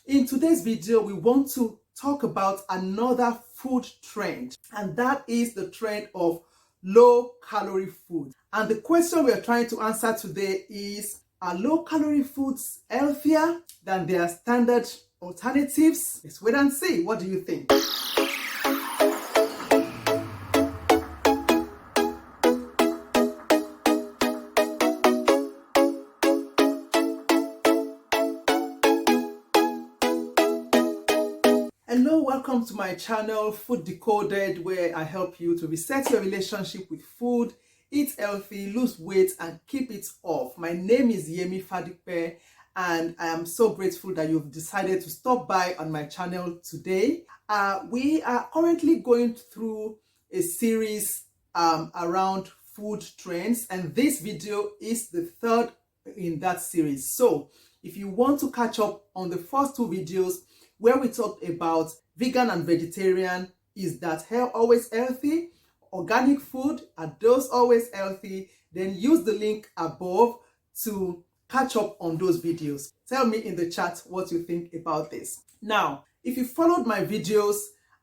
In today's video, we want to talk about another food trend, and that is the trend of low-calorie food. And the question we are trying to answer today is, are low-calorie foods healthier than their standard alternatives? Let's wait and see. What do you think? Hello, welcome to my channel, Food Decoded, where I help you to reset your relationship with food, eat healthy, lose weight, and keep it off. My name is Yemi Fadipe, and I am so grateful that you've decided to stop by on my channel today. We are currently going through a series around food trends, and this video is the third in that series. So if you want to catch up on the first two videos, where we talked about vegan and vegetarian, is that hair always healthy? Organic food, are those always healthy? Then use the link above to catch up on those videos. Tell me in the chat what you think about this. Now, if you followed my videos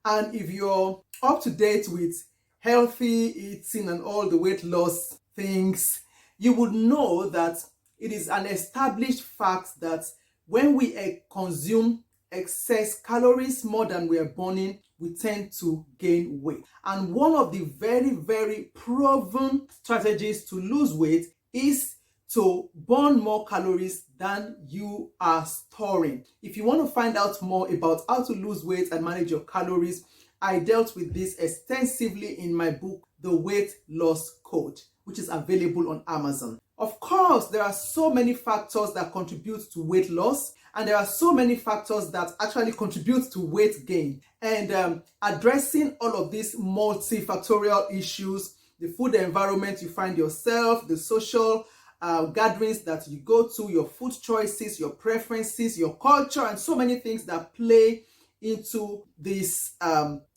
and if you're up to date with healthy eating and all the weight loss things, you would know that it is an established fact that when we consume excess calories more than we are burning, we tend to gain weight. And one of the very proven strategies to lose weight is to burn more calories than you are storing. If you want to find out more about how to lose weight and manage your calories, I dealt with this extensively in my book, The Weight Loss Code, which is available on Amazon. Of course, there are so many factors that contribute to weight loss, and there are so many factors that actually contribute to weight gain. And addressing all of these multifactorial issues, the food environment you find yourself, the social gatherings that you go to, your food choices, your preferences, your culture, and so many things that play into this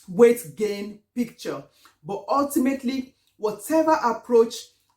weight gain picture. But ultimately, whatever approach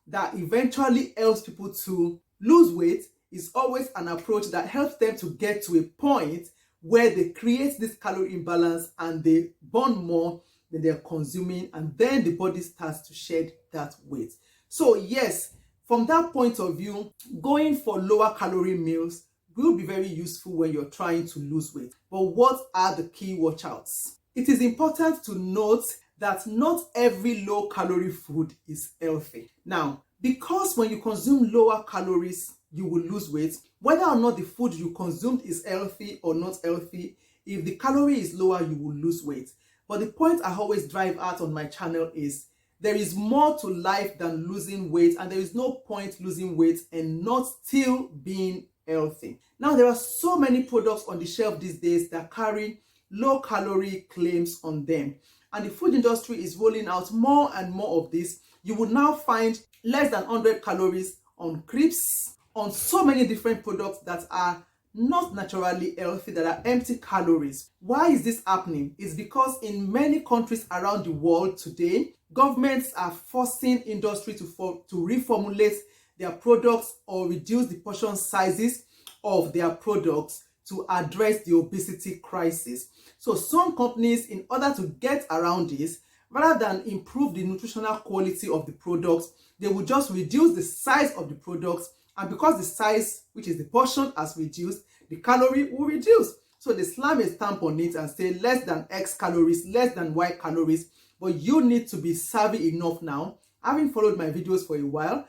that eventually helps people to lose weight is always an approach that helps them to get to a point where they create this calorie imbalance and they burn more than they're consuming, and then the body starts to shed that weight. So yes, from that point of view, going for lower calorie meals will be very useful when you're trying to lose weight. But what are the key watch-outs? It is important to note that not every low calorie food is healthy. Now, because when you consume lower calories, you will lose weight, whether or not the food you consumed is healthy or not healthy, if the calorie is lower, you will lose weight. But the point I always drive at on my channel is there is more to life than losing weight, and there is no point losing weight and not still being healthy. Now, there are so many products on the shelf these days that carry low calorie claims on them, and the food industry is rolling out more and more of this. You will now find less than 100 calories on crisps, on so many different products that are not naturally healthy, that are empty calories. Why is this happening? It's because in many countries around the world today, governments are forcing industry to reformulate their products or reduce the portion sizes of their products to address the obesity crisis. So some companies, in order to get around this, rather than improve the nutritional quality of the products, they will just reduce the size of the products, and because the size, which is the portion, has reduced, the calorie will reduce. So they slam a stamp on it and say less than X calories, less than Y calories. But you need to be savvy enough now, having followed my videos for a while,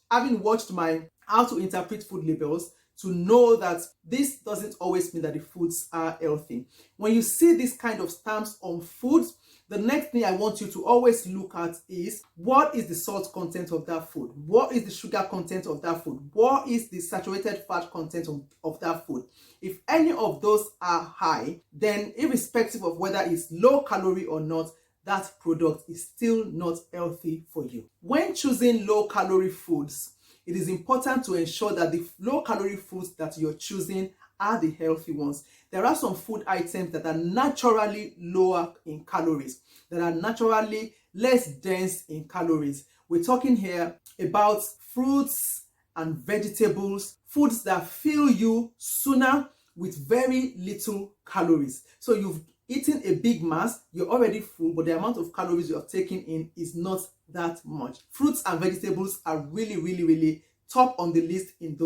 having watched my How to Interpret Food Labels, to know that this doesn't always mean that the foods are healthy. When you see this kind of stamps on foods, the next thing I want you to always look at is, what is the salt content of that food? What is the sugar content of that food? What is the saturated fat content of that food? If any of those are high, then irrespective of whether it's low calorie or not, that product is still not healthy for you. When choosing low calorie foods, it is important to ensure that the low calorie foods that you're choosing are the healthy ones. There are some food items that are naturally lower in calories, that are naturally less dense in calories. We're talking here about fruits and vegetables, foods that fill you sooner, with very little calories. So you've eaten a big mass, you're already full, but the amount of calories you're taking in is not that much. Fruits and vegetables are really top on the list in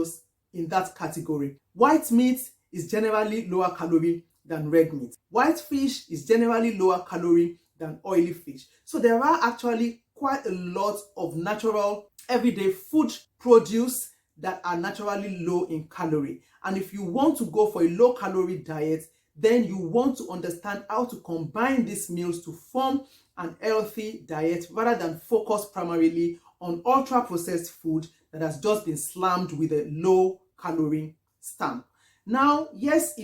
that category. White meat is generally lower calorie than red meat. White fish is generally lower calorie than oily fish. So there are actually quite a lot of natural everyday food produce that are naturally low in calorie. And if you want to go for a low calorie diet, then you want to understand how to combine these meals to form an healthy diet rather than focus primarily on ultra processed food that has just been slammed with a low calorie stamp. Now, yes,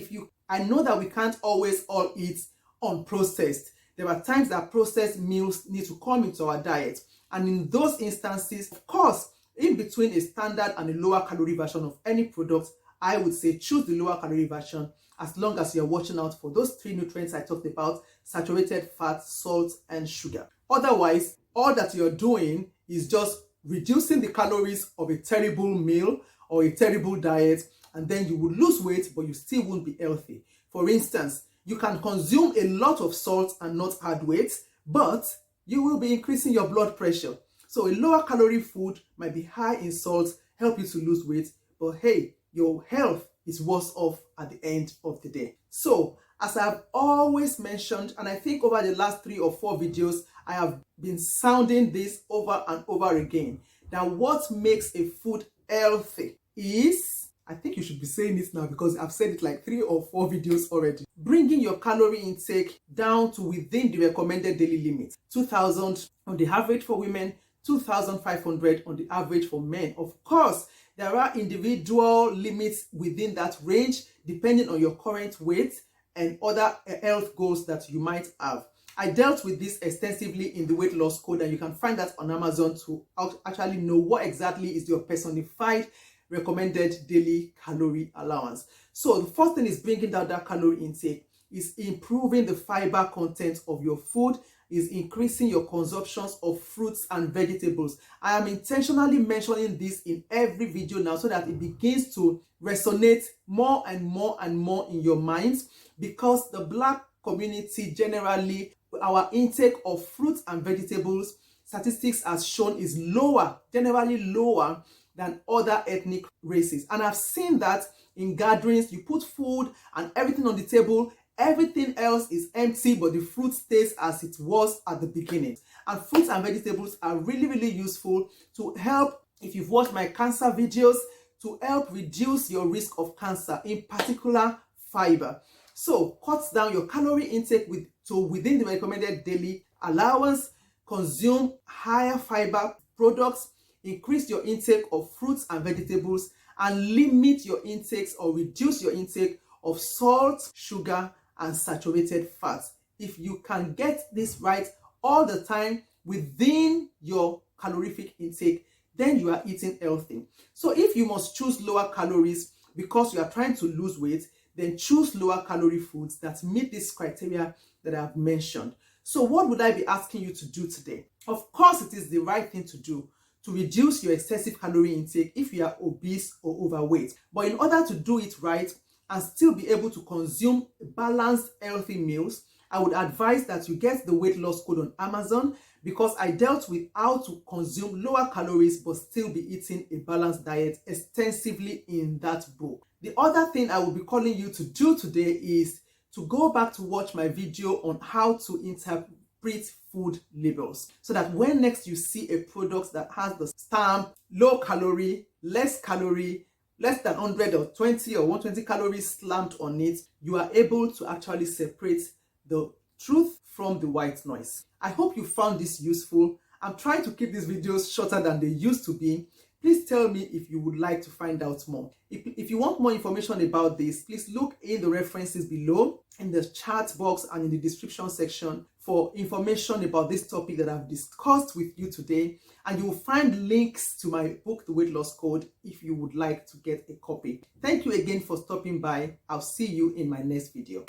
I know that we can't always all eat unprocessed. There are times that processed meals need to come into our diet. And in those instances, of course, in between a standard and a lower calorie version of any product, I would say choose the lower calorie version as long as you're watching out for those 3 nutrients I talked about: saturated fat, salt, and sugar. Otherwise, all that you're doing is just reducing the calories of a terrible meal or a terrible diet, and then you will lose weight, but you still won't be healthy. For instance, you can consume a lot of salt and not add weight, but you will be increasing your blood pressure. So a lower calorie food might be high in salt, help you to lose weight, but hey, your health is worse off at the end of the day. So, as I've always mentioned, and I think over the last 3 or 4 videos, I have been sounding this over and over again, that what makes a food healthy is, I think you should be saying this now because I've said it like 3 or 4 videos already, bringing your calorie intake down to within the recommended daily limit. 2,000 on the average for women, 2,500 on the average for men. Of course, there are individual limits within that range depending on your current weight and other health goals that you might have. I dealt with this extensively in the weight loss code, and you can find that on Amazon to actually know what exactly is your personified recommended daily calorie allowance. So the first thing is bringing down that calorie intake, is improving the fiber content of your food, is increasing your consumptions of fruits and vegetables. I am intentionally mentioning this in every video now so that it begins to resonate more and more and more in your minds, because the Black community generally, our intake of fruits and vegetables, statistics has shown, is lower, generally lower than other ethnic races. And I've seen that in gatherings, you put food and everything on the table, everything else is empty, but the fruit stays as it was at the beginning. And fruits and vegetables are really useful to help, if you've watched my cancer videos, to help reduce your risk of cancer, in particular fiber. So cut down your calorie intake within the recommended daily allowance, consume higher fiber products, increase your intake of fruits and vegetables, and limit your intakes or reduce your intake of salt, sugar, and saturated fats. If you can get this right all the time within your calorific intake, then you are eating healthy. So if you must choose lower calories because you are trying to lose weight, then choose lower calorie foods that meet this criteria that I've mentioned. So what would I be asking you to do today? Of course, it is the right thing to do to reduce your excessive calorie intake if you are obese or overweight. But in order to do it right and still be able to consume balanced, healthy meals, I would advise that you get the weight loss code on Amazon, because I dealt with how to consume lower calories but still be eating a balanced diet extensively in that book. The other thing I will be calling you to do today is to go back to watch my video on how to interpret food labels, so that when next you see a product that has the stamp low calorie, less than 100 or 20 or 120 calories slammed on it, you are able to actually separate the truth from the white noise. I hope you found this useful. I'm trying to keep these videos shorter than they used to be. Please tell me if you would like to find out more. If you want more information about this, please look in the references below, in the chat box and in the description section for information about this topic that I've discussed with you today. And you will find links to my book, The Weight Loss Code, if you would like to get a copy. Thank you again for stopping by. I'll see you in my next video.